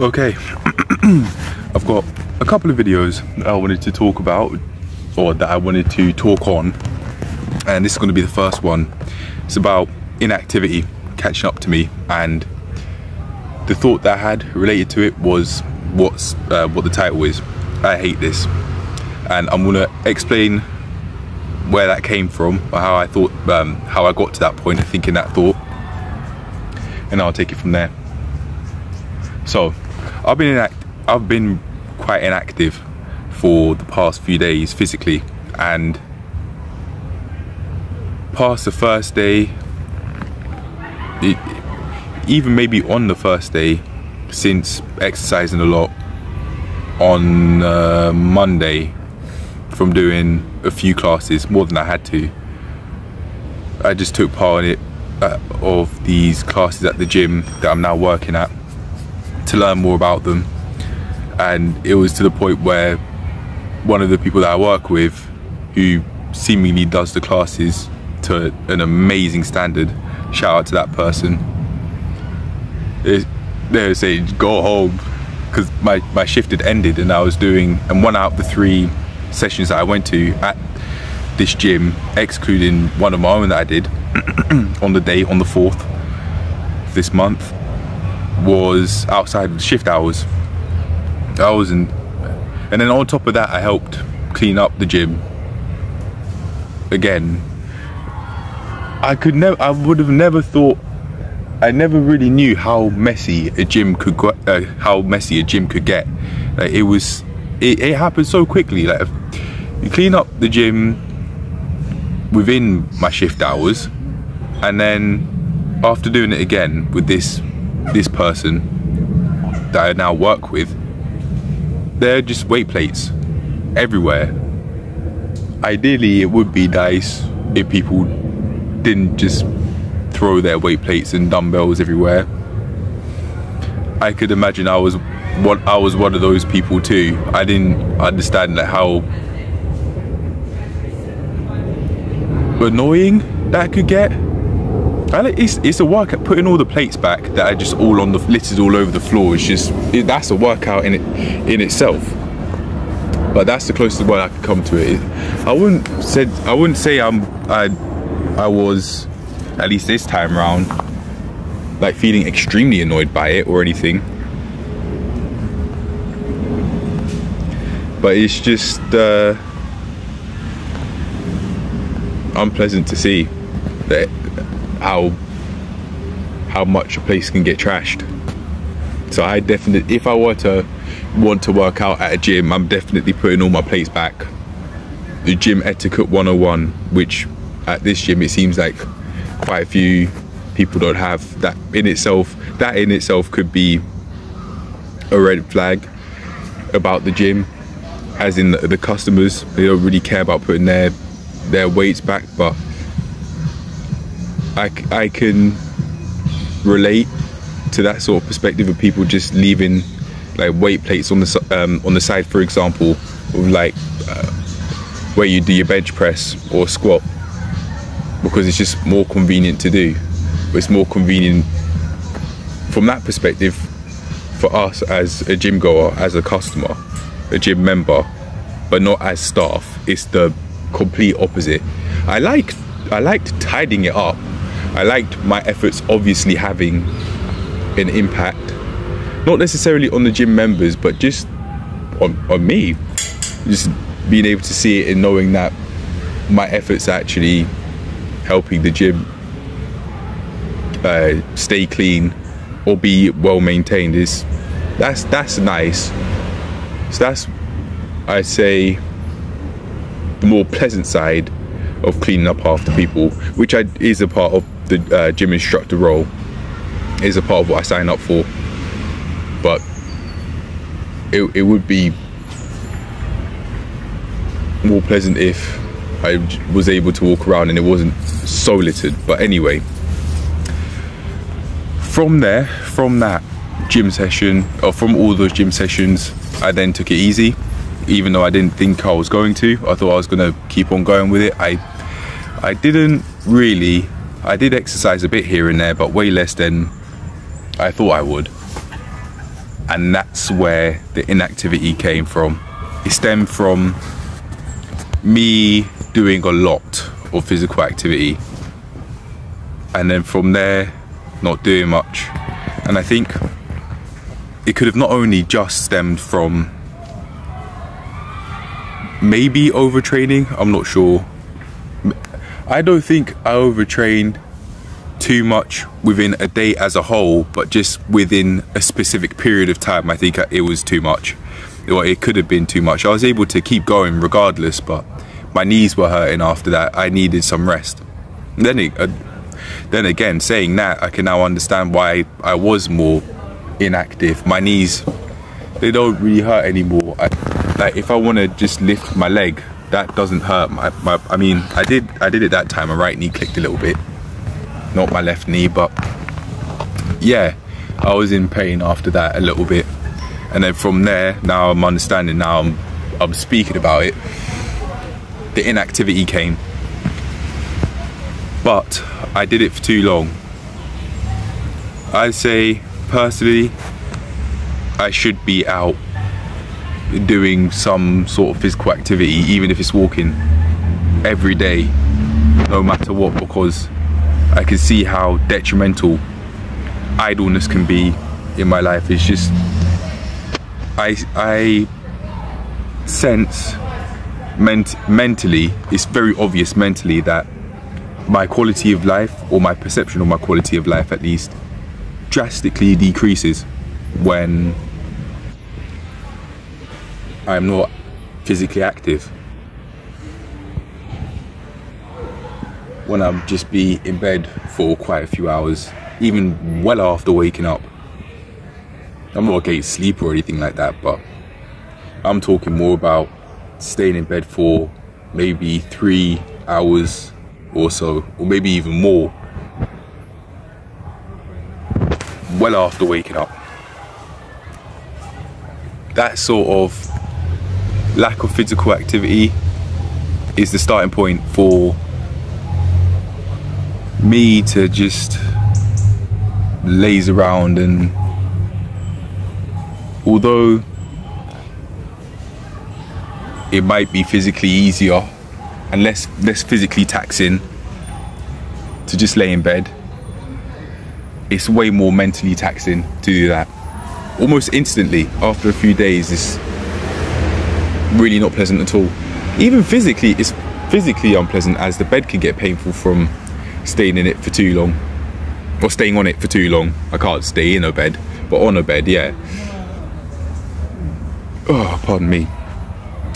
Okay, I've got a couple of videos that I wanted to talk about, or that I wanted to talk on, and this is going to be the first one. It's about inactivity catching up to me, and the thought that I had related to it was what the title is. I hate this, and I'm going to explain where that came from, or how I thought, how I got to that point of thinking that thought, and I'll take it from there. So I've been quite inactive for the past few days physically, and past the first day, even maybe on the first day, since exercising a lot on Monday from doing a few classes, more than I had to. I just took part in it, of these classes at the gym that I'm now working at, to learn more about them. And it was to the point where one of the people that I work with, who seemingly does the classes to an amazing standard, shout out to that person, they were saying go home, because my shift had ended, and I was doing, and one out of the 3 sessions that I went to at this gym, excluding one of my own that I did on the 4th of this month, was outside of the shift hours. And then on top of that, I helped clean up the gym again. I would have never thought, I never really knew how messy a gym could get. Like, it happened so quickly. Like, you clean up the gym within my shift hours, and then after doing it again with this person that I now work with, there are just weight plates everywhere. Ideally, it would be nice if people didn't just throw their weight plates and dumbbells everywhere. I could imagine I was one of those people too. I didn't understand like how annoying that could get. It's a workout. Putting all the plates back that are just all littered all over the floor, that's a workout in itself. But that's the closest word I could come to it. I wouldn't say I was, at least this time around, like feeling extremely annoyed by it or anything. But it's just unpleasant to see that how much a place can get trashed. So I definitely, if I were to want to work out at a gym, I'm definitely putting all my plates back. The gym etiquette 101, which at this gym it seems like quite a few people don't have. That in itself could be a red flag about the gym, as in the customers. They don't really care about putting their weights back. But I can relate to that sort of perspective of people just leaving like weight plates on the side, for example, of like where you do your bench press or squat, because it's just more convenient to do. It's more convenient from that perspective for us as a gym goer, as a customer, a gym member, but not as staff. It's the complete opposite. I liked tidying it up. I liked my efforts obviously having an impact, not necessarily on the gym members, but just on me. Just being able to see it and knowing that my efforts are actually helping the gym stay clean or be well maintained, that's nice. So that's, I'd say, the more pleasant side of cleaning up after people, which is a part of the gym instructor role, is a part of what I sign up for. But it would be more pleasant if I was able to walk around and it wasn't so littered. But anyway, from that gym session, or from all those gym sessions, I then took it easy, even though I didn't think I was going to. I thought I was going to keep on going with it. I didn't really. I did exercise a bit here and there, but way less than I thought I would. and that's where the inactivity came from. It stemmed from me doing a lot of physical activity, and then from there not doing much. And I think it could have not only just stemmed from maybe overtraining, I'm not sure. I don't think I overtrained too much within a day as a whole, but just within a specific period of time, I think it was too much. Or it could have been too much. I was able to keep going regardless, but my knees were hurting after that. I needed some rest. Then again, saying that, I can now understand why I was more inactive. My knees, they don't really hurt anymore. Like if I want to just lift my leg, that doesn't hurt. I mean, I did it that time. My right knee clicked a little bit, not my left knee, but yeah, I was in pain after that a little bit. And then from there, now I'm understanding, now I'm speaking about it, the inactivity came. But I did it for too long. I'd say personally, I should be out doing some sort of physical activity, even if it's walking, every day, no matter what, because I can see how detrimental idleness can be in my life. It's just, I sense mentally, it's very obvious mentally that my quality of life, or my perception of my quality of life at least, drastically decreases when I'm not physically active. When I'm just be in bed for quite a few hours, even well after waking up. I'm not against sleep or anything like that, but I'm talking more about staying in bed for maybe 3 hours or so, or maybe even more, well after waking up. That sort of lack of physical activity is the starting point for me to just laze around, and although it might be physically easier and less physically taxing to just lay in bed, it's way more mentally taxing to do that. Almost instantly, after a few days, it's really not pleasant at all. Even physically, it's physically unpleasant, as the bed can get painful from staying in it for too long, or staying on it for too long. I can't stay in a bed, but on a bed, yeah. Oh, pardon me.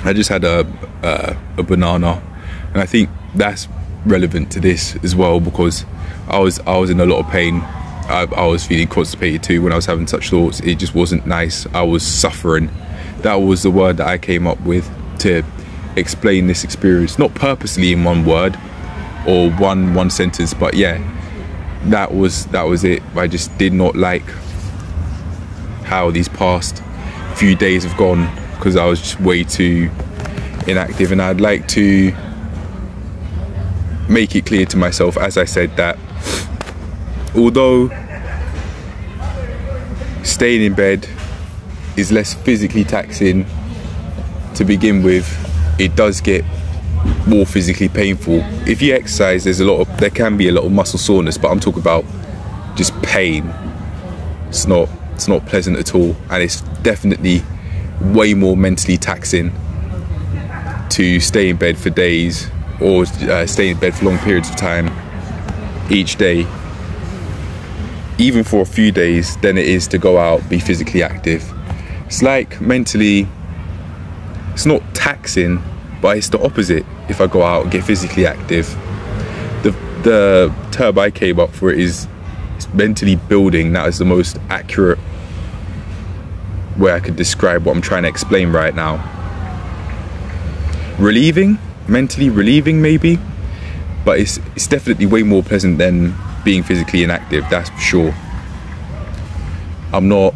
I just had a banana, and I think that's relevant to this as well, because I was in a lot of pain. I was feeling constipated too when I was having such thoughts. It just wasn't nice. I was suffering. That was the word that I came up with to explain this experience, not purposely in one word or one sentence, but yeah, that was it. I just did not like how these past few days have gone, because I was just way too inactive. And I'd like to make it clear to myself, as I said, that although staying in bed is less physically taxing to begin with, it does get more physically painful. If you exercise, there can be a lot of muscle soreness, but I'm talking about just pain. It's not pleasant at all, and it's definitely way more mentally taxing to stay in bed for days, or stay in bed for long periods of time each day, even for a few days, than it is to go out, be physically active. It's like mentally, it's not taxing, but it's the opposite. If I go out and get physically active, the term I came up for it is mentally building. That is the most accurate way I could describe what I'm trying to explain right now. Relieving, mentally relieving maybe, but it's definitely way more pleasant than being physically inactive, that's for sure. I'm not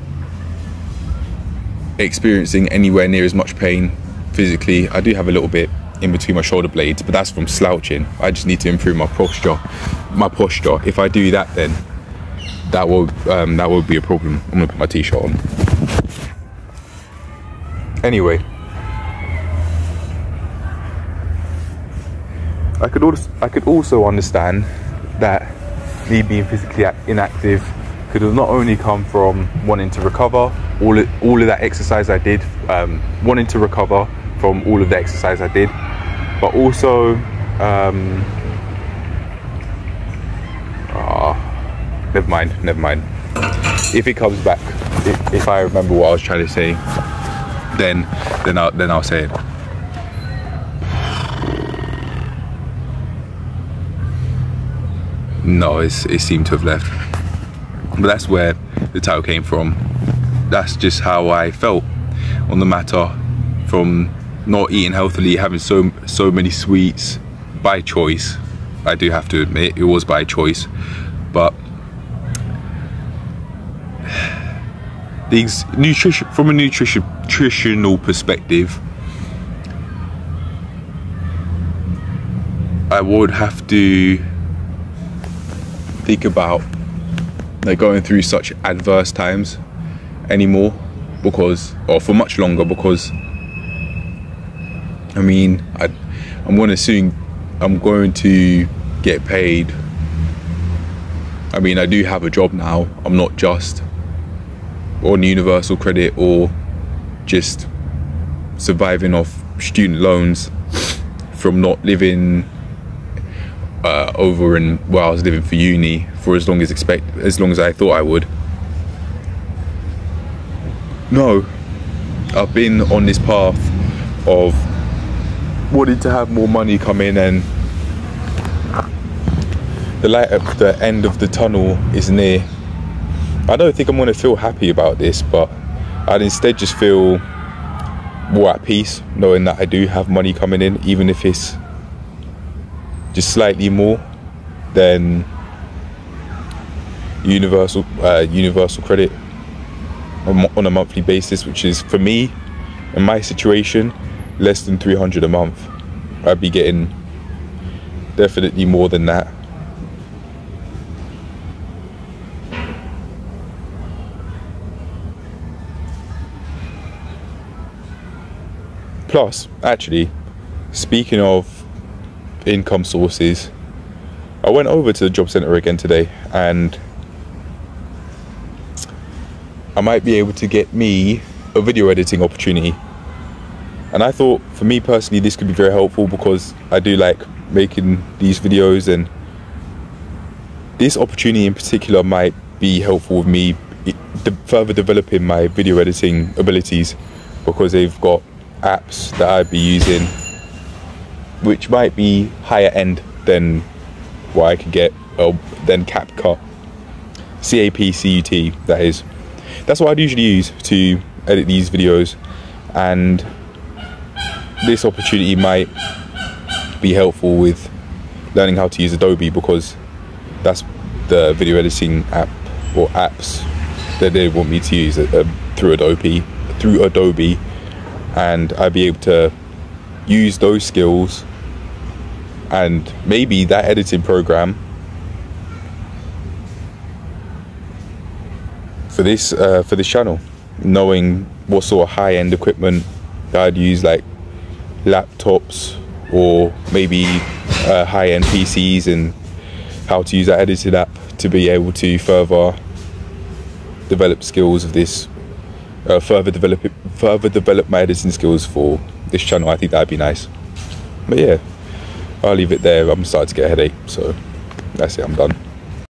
experiencing anywhere near as much pain physically. I do have a little bit in between my shoulder blades, but that's from slouching. I just need to improve my posture. If I do that, then that will be a problem. I'm gonna put my t-shirt on. Anyway, I could also understand that me being physically inactive could have not only come from wanting to recover all of that exercise I did, wanting to recover from all of the exercise I did, but also never mind. If it comes back, if I remember what I was trying to say, then I'll say it. No, it seemed to have left. But that's where the title came from. That's just how I felt on the matter, from not eating healthily, having so many sweets by choice. I do have to admit, it was by choice. But these from a nutritional perspective, I would have to think about like going through such adverse times anymore, or for much longer, because I mean, I'm going to assume I'm going to get paid. I mean, I do have a job now. I'm not just on universal credit or just surviving off student loans from not living over in where I was living for uni for as long as I thought I would. No, I've been on this path of wanting to have more money come in, and the light at the end of the tunnel is near. I don't think I'm going to feel happy about this, but I'd instead just feel more at peace knowing that I do have money coming in, even if it's just slightly more than universal credit on a monthly basis, which is, for me, in my situation, less than 300 a month. I'd be getting definitely more than that. Plus, actually, speaking of income sources, I went over to the job centre again today, and I might be able to get me a video editing opportunity. And I thought, for me personally, this could be very helpful because I do like making these videos, and this opportunity in particular might be helpful with me further developing my video editing abilities, because they've got apps that I'd be using which might be higher end than what I could get than CapCut, CapCut, that is. That's what I'd usually use to edit these videos, and this opportunity might be helpful with learning how to use Adobe, because that's the video editing app or apps that they want me to use through Adobe, and I'd be able to use those skills and maybe that editing program for this channel, knowing what sort of high-end equipment that I'd use, like laptops or maybe high-end PCs, and how to use that editing app to be able to further develop skills of this, further develop my editing skills for this channel. I think that'd be nice. But yeah, I'll leave it there. I'm starting to get a headache, so that's it, I'm done.